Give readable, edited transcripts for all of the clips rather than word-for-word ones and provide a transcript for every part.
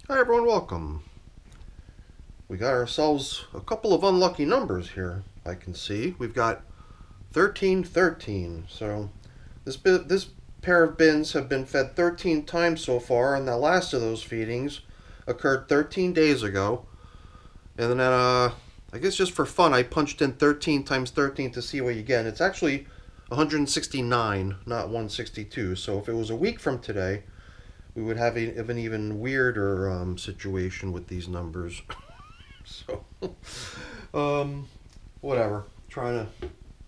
Hi everyone, welcome. We got ourselves a couple of unlucky numbers here. I can see we've got 1313. So this pair of bins have been fed 13 times so far, and the last of those feedings occurred 13 days ago. And then I guess just for fun, I punched in 13 times 13 to see what you get. And it's actually 169, not 162. So if it was a week from today, we would have an even weirder situation with these numbers. So, whatever. Trying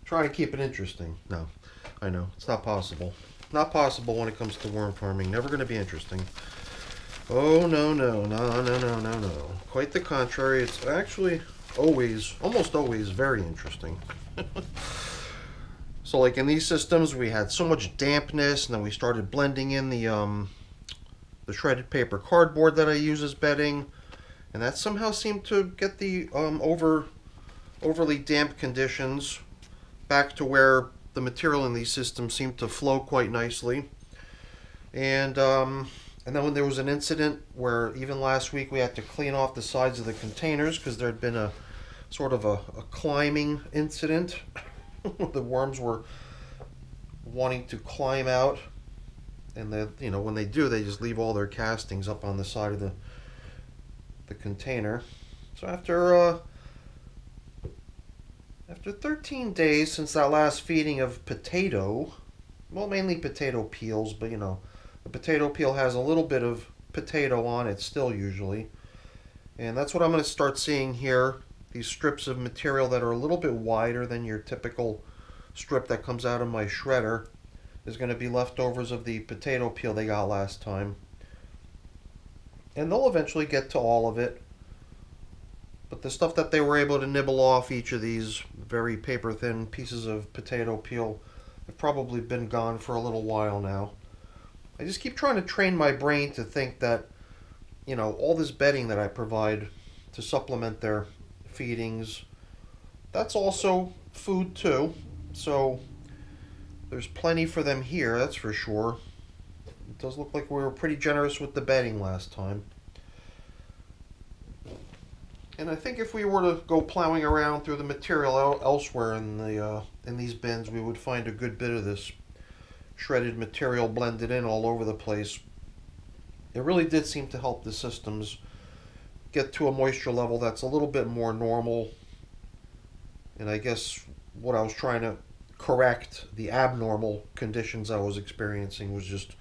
to keep it interesting. No, I know it's not possible. Not possible when it comes to worm farming. Never going to be interesting. Oh no no no no no no no. Quite the contrary. It's actually almost always very interesting. So like in these systems, we had so much dampness, and then we started blending in the shredded paper cardboard that I use as bedding, and that somehow seemed to get the overly damp conditions back to where the material in these systems seemed to flow quite nicely. And then when there was an incident where even last week we had to clean off the sides of the containers because there had been a sort of a climbing incident. The worms were wanting to climb out, and when they do, they just leave all their castings up on the side of the container. So after 13 days since that last feeding of potato, well, mainly potato peels, but the potato peel has a little bit of potato on it still usually, and that's what I'm going to start seeing here. These strips of material that are a little bit wider than your typical strip that comes out of my shredder is going to be leftovers of the potato peel they got last time. And they'll eventually get to all of it. But the stuff that they were able to nibble off each of these very paper thin pieces of potato peel have probably been gone for a little while now. I just keep trying to train my brain to think that, all this bedding that I provide to supplement their feedings, that's also food too. So there's plenty for them here, that's for sure. It does look like we were pretty generous with the bedding last time. And I think if we were to go plowing around through the material elsewhere in these bins, we would find a good bit of this shredded material blended in all over the place. It really did seem to help the systems get to a moisture level that's a little bit more normal. And I guess what I was trying to correct, the abnormal conditions I was experiencing, was just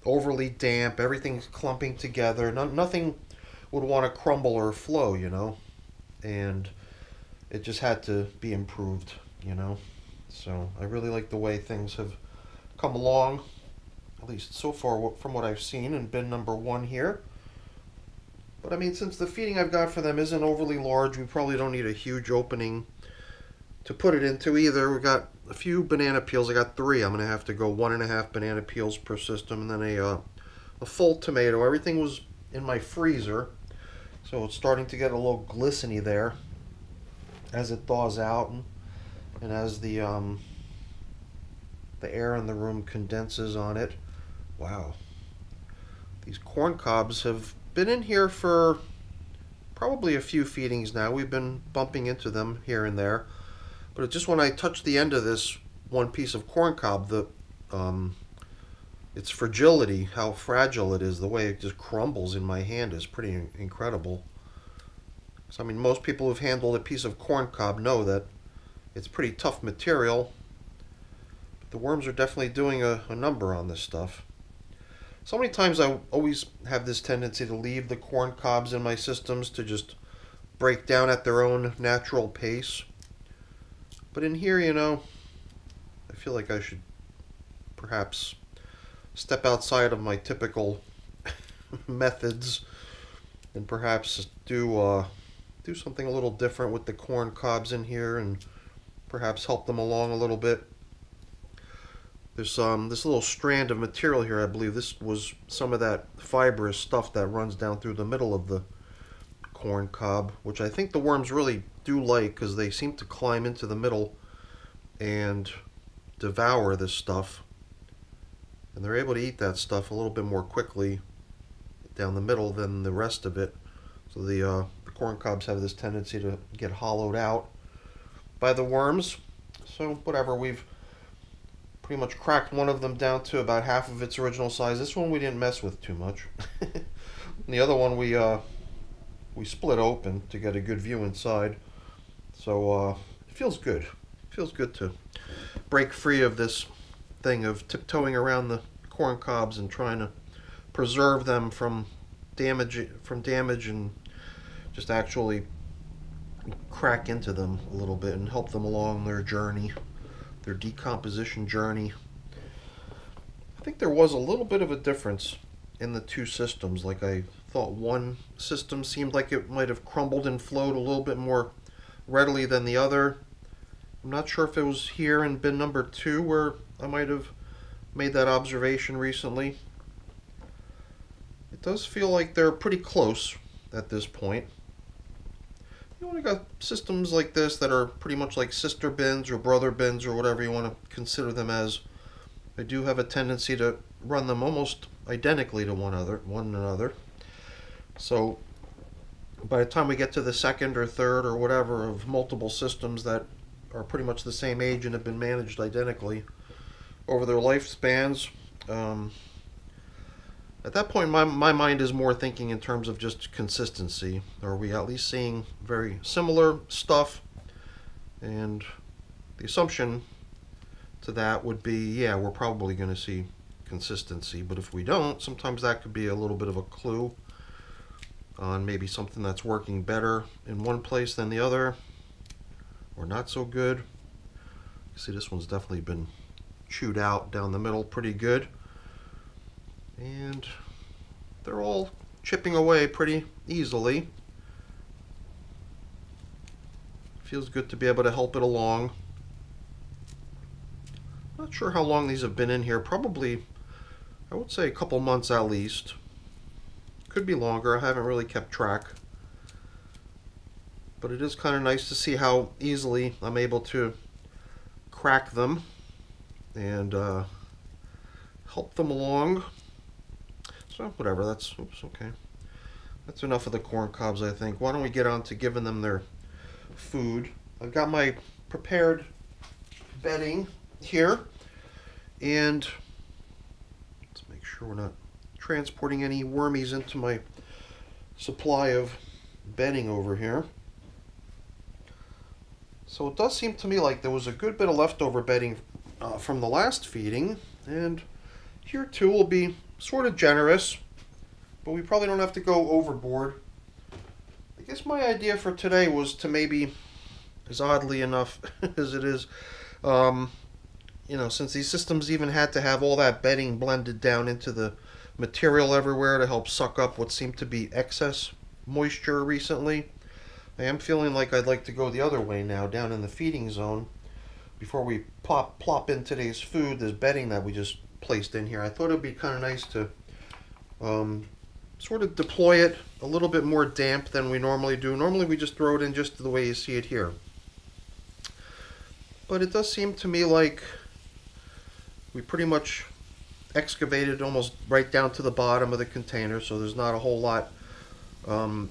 overly damp. Everything's clumping together. Nothing would want to crumble or flow, and it just had to be improved, So I really like the way things have come along, at least so far from what I've seen in bin number 1 here. But I mean, since the feeding I've got for them isn't overly large, we probably don't need a huge opening to put it into either. We've got a few banana peels. I got 3. I'm going to have to go 1.5 banana peels per system, and then a full tomato. Everything was in my freezer, so it's starting to get a little glistening there as it thaws out, and as the air in the room condenses on it. Wow. These corn cobs have been in here for probably a few feedings now. We've been bumping into them here and there. But just when I touch the end of this one piece of corn cob, its fragility, how fragile it is, the way it just crumbles in my hand is pretty incredible. So I mean, most people who've handled a piece of corn cob know that it's pretty tough material. But the worms are definitely doing a number on this stuff. So many times I always have this tendency to leave the corn cobs in my systems to just break down at their own natural pace. But in here, I feel like I should perhaps step outside of my typical methods and perhaps do something a little different with the corn cobs in here and perhaps help them along a little bit. There's this little strand of material here. I believe this was some of that fibrous stuff that runs down through the middle of the corn cob, which I think the worms really do like because they seem to climb into the middle and devour this stuff. And they're able to eat that stuff a little bit more quickly down the middle than the rest of it. So the corn cobs have this tendency to get hollowed out by the worms. So whatever, we've pretty much cracked one of them down to about half of its original size. This one we didn't mess with too much. And the other one we split open to get a good view inside. So it feels good. It feels good to break free of this thing of tiptoeing around the corn cobs and trying to preserve them from damage and just actually crack into them a little bit and help them along their journey, their decomposition journey. I think there was a little bit of a difference in the two systems. Like, I thought one system seemed like it might have crumbled and flowed a little bit more readily than the other. I'm not sure if it was here in bin number 2 where I might have made that observation recently. It does feel like they're pretty close at this point. You know, we got systems like this that are pretty much like sister bins or brother bins or whatever you want to consider them as. I do have a tendency to run them almost identically to one another. So by the time we get to the second or third or whatever of multiple systems that are pretty much the same age and have been managed identically over their lifespans, at that point my mind is more thinking in terms of just consistency. Are we at least seeing very similar stuff? And the assumption to that would be, yeah, we're probably going to see consistency. But if we don't, sometimes that could be a little bit of a clue on maybe something that's working better in one place than the other, or not so good. You see, this one's definitely been chewed out down the middle pretty good. And they're all chipping away pretty easily. Feels good to be able to help it along. Not sure how long these have been in here. Probably, I would say a couple months at least. Could be longer. I haven't really kept track. But it is kind of nice to see how easily I'm able to crack them and help them along. So whatever, that's okay. That's enough of the corn cobs, I think. Why don't we get on to giving them their food? I've got my prepared bedding here, and let's make sure we're not transporting any wormies into my supply of bedding over here. So it does seem to me like there was a good bit of leftover bedding from the last feeding, and here too will be sort of generous, but we probably don't have to go overboard. I guess my idea for today was to maybe, as oddly enough as it is, you know, since these systems even had to have all that bedding blended down into the material everywhere to help suck up what seemed to be excess moisture recently, I am feeling like I'd like to go the other way now, down in the feeding zone. Before we plop in today's food, this bedding that we just placed in here, I thought it would be kind of nice to sort of deploy it a little bit more damp than we normally do. Normally we just throw it in just the way you see it here. But it does seem to me like we pretty much excavated almost right down to the bottom of the container, so there's not a whole lot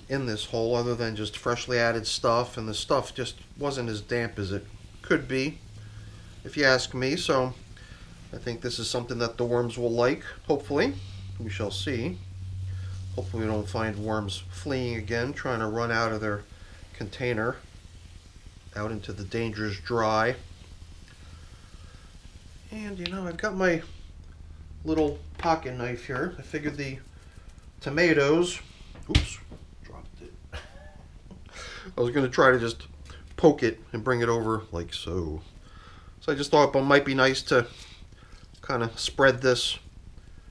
in this hole other than just freshly added stuff, and the stuff just wasn't as damp as it could be, if you ask me. So I think this is something that the worms will like, hopefully. We shall see. Hopefully we don't find worms fleeing again, trying to run out of their container out into the dangerous dry. And you know, I've got my little pocket knife here. I figured the tomatoes, oops, dropped it. I was going to try to just poke it and bring it over like so. So I just thought it might be nice to kind of spread this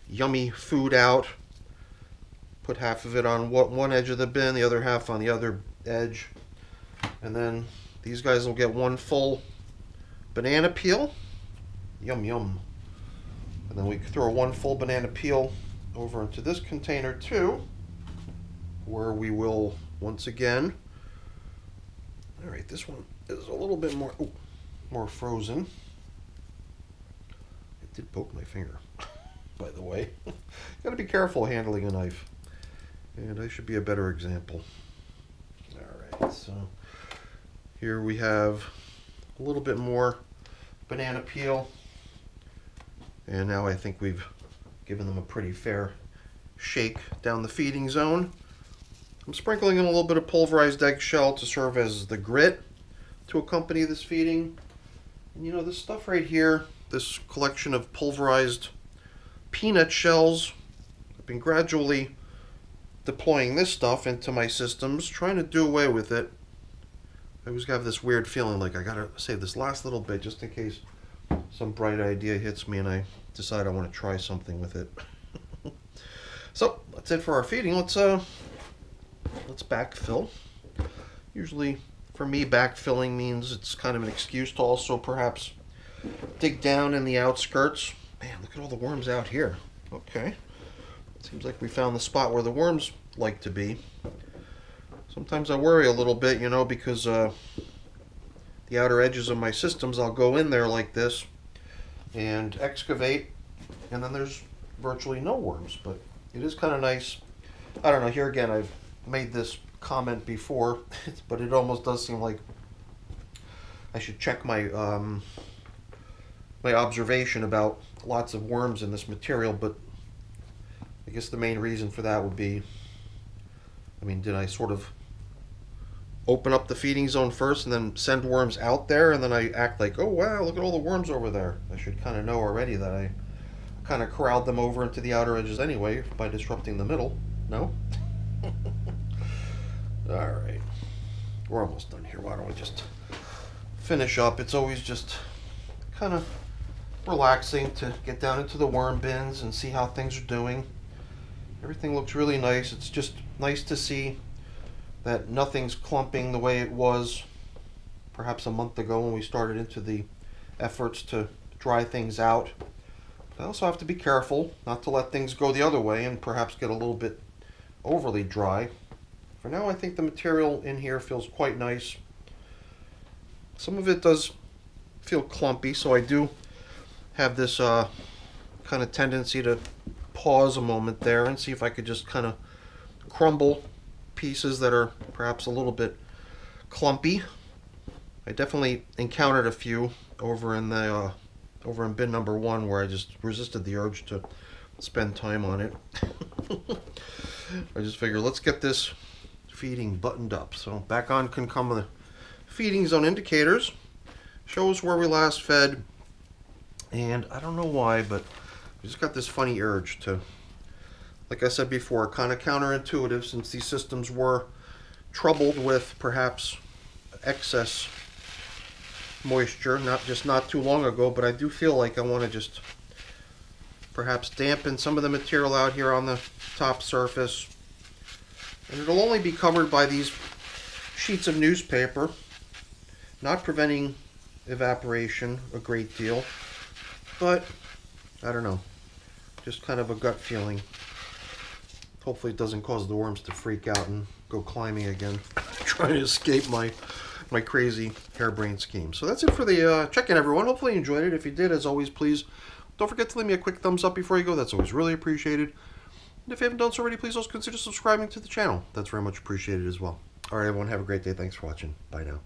yummy food out. Put half of it on one edge of the bin, the other half on the other edge. And then these guys will get one full banana peel. Yum yum. And then we throw one full banana peel over into this container too, where we will once again, all right, this one is a little bit more, more frozen. It did poke my finger, by the way. Gotta be careful handling a knife. And I should be a better example. Alright, so here we have a little bit more banana peel. And now I think we've given them a pretty fair shake down the feeding zone. I'm sprinkling in a little bit of pulverized eggshell to serve as the grit to accompany this feeding. And you know, this stuff right here, this collection of pulverized peanut shells, I've been gradually deploying this stuff into my systems, trying to do away with it. I always have this weird feeling like I gotta save this last little bit just in case some bright idea hits me and I decide I want to try something with it. So that's it for our feeding. Let's backfill. Usually for me, backfilling means it's kind of an excuse to also perhaps dig down in the outskirts. Man, look at all the worms out here. Okay. Seems like we found the spot where the worms like to be. Sometimes I worry a little bit, you know, because the outer edges of my systems, I'll go in there like this and excavate, and then there's virtually no worms. But it is kind of nice. I don't know, here again, I've made this comment before, but it almost does seem like I should check my my observation about lots of worms in this material, but I guess the main reason for that would be, I mean, did I sort of open up the feeding zone first and then send worms out there, and then I act like, oh wow, look at all the worms over there? I should kind of know already that I kind of corralled them over into the outer edges anyway by disrupting the middle. No? Alright, we're almost done here. Why don't we just finish up? It's always just kind of relaxing to get down into the worm bins and see how things are doing. Everything looks really nice. It's just nice to see that nothing's clumping the way it was perhaps a month ago when we started into the efforts to dry things out. But I also have to be careful not to let things go the other way and perhaps get a little bit overly dry. For now, I think the material in here feels quite nice. Some of it does feel clumpy, so I do have this kind of tendency to pause a moment there and see if I could just kind of crumble pieces that are perhaps a little bit clumpy. I definitely encountered a few over in the over in bin number 1 where I just resisted the urge to spend time on it. I just figured, let's get this feeding buttoned up. So back on can come the feeding zone indicators. Shows where we last fed, and I don't know why, but I just got this funny urge to, like I said before, kind of counterintuitive, since these systems were troubled with perhaps excess moisture, not too long ago, but I do feel like I want to just perhaps dampen some of the material out here on the top surface. And it'll only be covered by these sheets of newspaper, not preventing evaporation a great deal, but I don't know, just kind of a gut feeling. Hopefully it doesn't cause the worms to freak out and go climbing again, trying to escape my crazy harebrained scheme. So that's it for the check-in, everyone. Hopefully you enjoyed it. If you did, as always, please don't forget to leave me a quick thumbs up before you go. That's always really appreciated. And if you haven't done so already, please also consider subscribing to the channel. That's very much appreciated as well. All right, everyone, have a great day. Thanks for watching. Bye now.